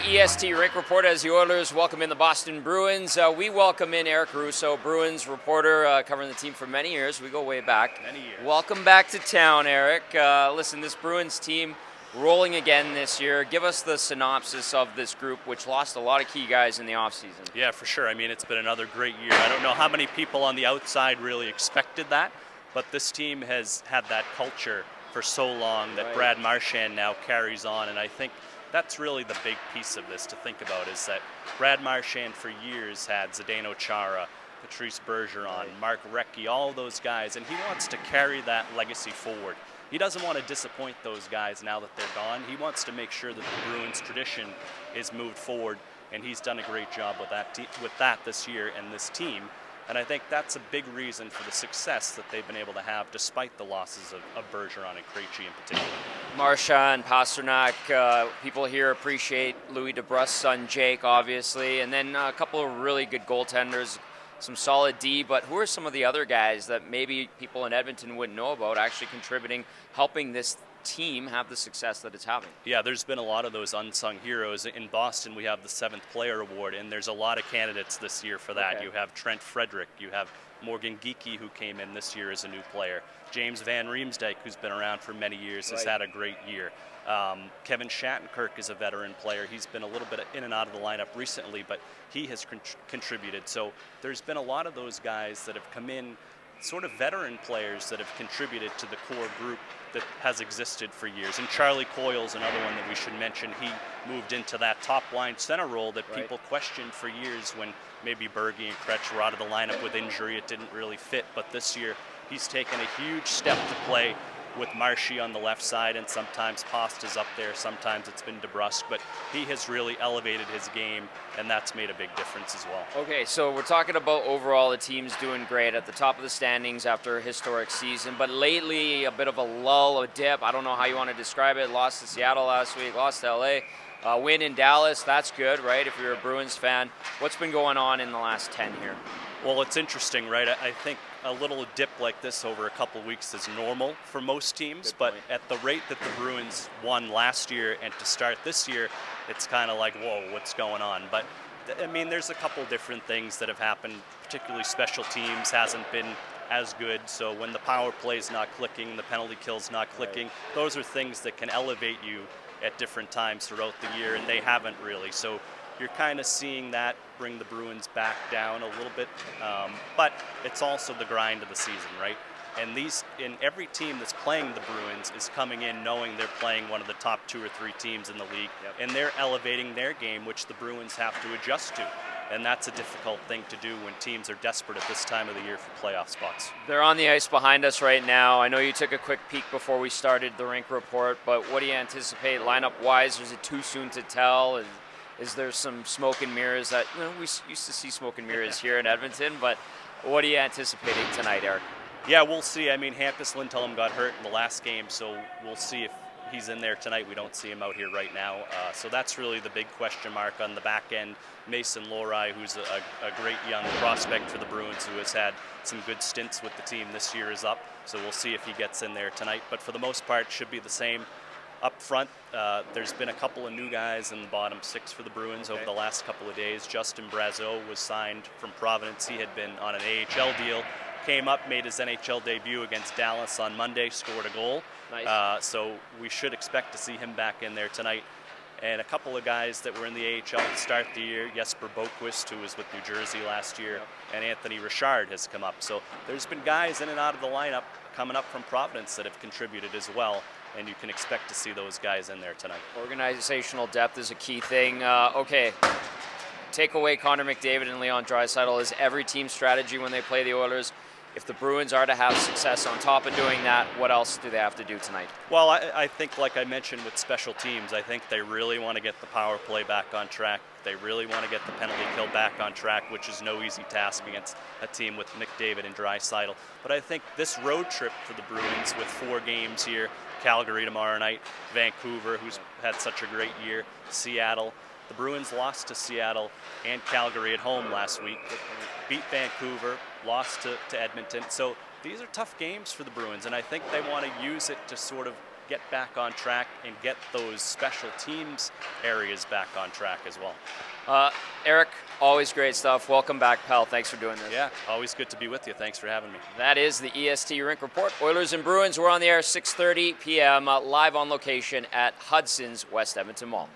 EST Rink Report as the Oilers welcome in the Boston Bruins. We welcome in Eric Russo, Bruins reporter covering the team for many years. We go way back. Many years. Welcome back to town, Eric. Listen, this Bruins team rolling again this year. Give us the synopsis of this group, which lost a lot of key guys in the offseason. Yeah, for sure. I mean, it's been another great year. I don't know how many people on the outside really expected that, but this team has had that culture for so long that Brad Marchand now carries on, and I think that's really the big piece of this to think about, is that Brad Marchand for years had Zdeno Chara, Patrice Bergeron, Mark Recchi, all those guys, and he wants to carry that legacy forward. He doesn't want to disappoint those guys now that they're gone. He wants to make sure that the Bruins tradition is moved forward, and he's done a great job with that this year and this team. And I think that's a big reason for the success that they've been able to have despite the losses of Bergeron and Krejci in particular. Marchand, Pasternak, people here appreciate Louis DeBrusk's son Jake, obviously, and then a couple of really good goaltenders, some solid D, but who are some of the other guys that maybe people in Edmonton wouldn't know about actually contributing, helping this team have the success that it's having? Yeah, there's been a lot of those unsung heroes. In Boston, we have the 7th Player Award, and there's a lot of candidates this year for that. Okay. You have Trent Frederick, you have Morgan Geekie, who came in this year as a new player. James Van Riemsdyk, who's been around for many years, has had a great year. Kevin Shattenkirk is a veteran player. He's been a little bit in and out of the lineup recently, but he has contributed. So there's been a lot of those guys that have come in, sort of veteran players that have contributed to the core group that has existed for years. And Charlie Coyle's another one that we should mention. He moved into that top line center role that people questioned for years when maybe Berge and Kretsch were out of the lineup with injury. It didn't really fit, but this year he's taken a huge step to play with Marshy on the left side, and sometimes Pasta's up there, sometimes it's been DeBrusk, but he has really elevated his game, and that's made a big difference as well. Okay, so we're talking about overall the team's doing great at the top of the standings after a historic season, but lately a bit of a lull, a dip, I don't know how you want to describe it. Lost to Seattle last week, lost to LA, win in Dallas, that's good, right, if you're a Bruins fan. What's been going on in the last 10 here? Well, it's interesting, right? I think a little dip like this over a couple of weeks is normal for most teams, but at the rate that the Bruins won last year and to start this year, it's kind of like, whoa, what's going on? But, I mean, there's a couple different things that have happened, particularly special teams hasn't been as good, so when the power play's not clicking, the penalty kill's not clicking, those are things that can elevate you at different times throughout the year, and they haven't really. So you're kind of seeing that bring the Bruins back down a little bit, but it's also the grind of the season, right? And every team that's playing the Bruins is coming in knowing they're playing one of the top 2 or 3 teams in the league, and they're elevating their game, which the Bruins have to adjust to. And that's a difficult thing to do when teams are desperate at this time of the year for playoff spots. They're on the ice behind us right now. I know you took a quick peek before we started the Rink Report, but what do you anticipate lineup-wise? Is it too soon to tell? Is there some smoke and mirrors that, we used to see smoke and mirrors here in Edmonton, but what are you anticipating tonight, Eric? Yeah, we'll see. I mean, Hampus Lindholm got hurt in the last game, so we'll see if he's in there tonight. We don't see him out here right now. So that's really the big question mark on the back end. Mason Lohrei, who's a great young prospect for the Bruins, who has had some good stints with the team this year, is up. So we'll see if he gets in there tonight. But for the most part, it should be the same. Up front, there's been a couple of new guys in the bottom 6 for the Bruins over the last couple of days. Justin Brazeau was signed from Providence. He had been on an AHL deal, came up, made his NHL debut against Dallas on Monday, scored a goal. Nice. So we should expect to see him back in there tonight. And a couple of guys that were in the AHL to start the year, Jesper Boquist, who was with New Jersey last year, and Anthony Richard has come up. So there's been guys in and out of the lineup coming up from Providence that have contributed as well, and you can expect to see those guys in there tonight. Organizational depth is a key thing. Okay, take away Connor McDavid and Leon Draisaitl. Is every team strategy when they play the Oilers? If the Bruins are to have success on top of doing that, what else do they have to do tonight? Well, I think, like I mentioned with special teams, I think they really want to get the power play back on track. They really want to get the penalty kill back on track, which is no easy task against a team with McDavid and Draisaitl. But I think this road trip for the Bruins with 4 games here, Calgary tomorrow night, Vancouver, who's had such a great year, Seattle. The Bruins lost to Seattle and Calgary at home last week, beat Vancouver, lost to Edmonton. So these are tough games for the Bruins, and I think they want to use it to sort of get back on track and get those special teams areas back on track as well. Eric, always great stuff. Welcome back, pal. Thanks for doing this. Yeah, always good to be with you. Thanks for having me. That is the EST Rink Report. Oilers and Bruins, we're on the air 6:30 p.m. Live on location at Hudson's West Edmonton Mall.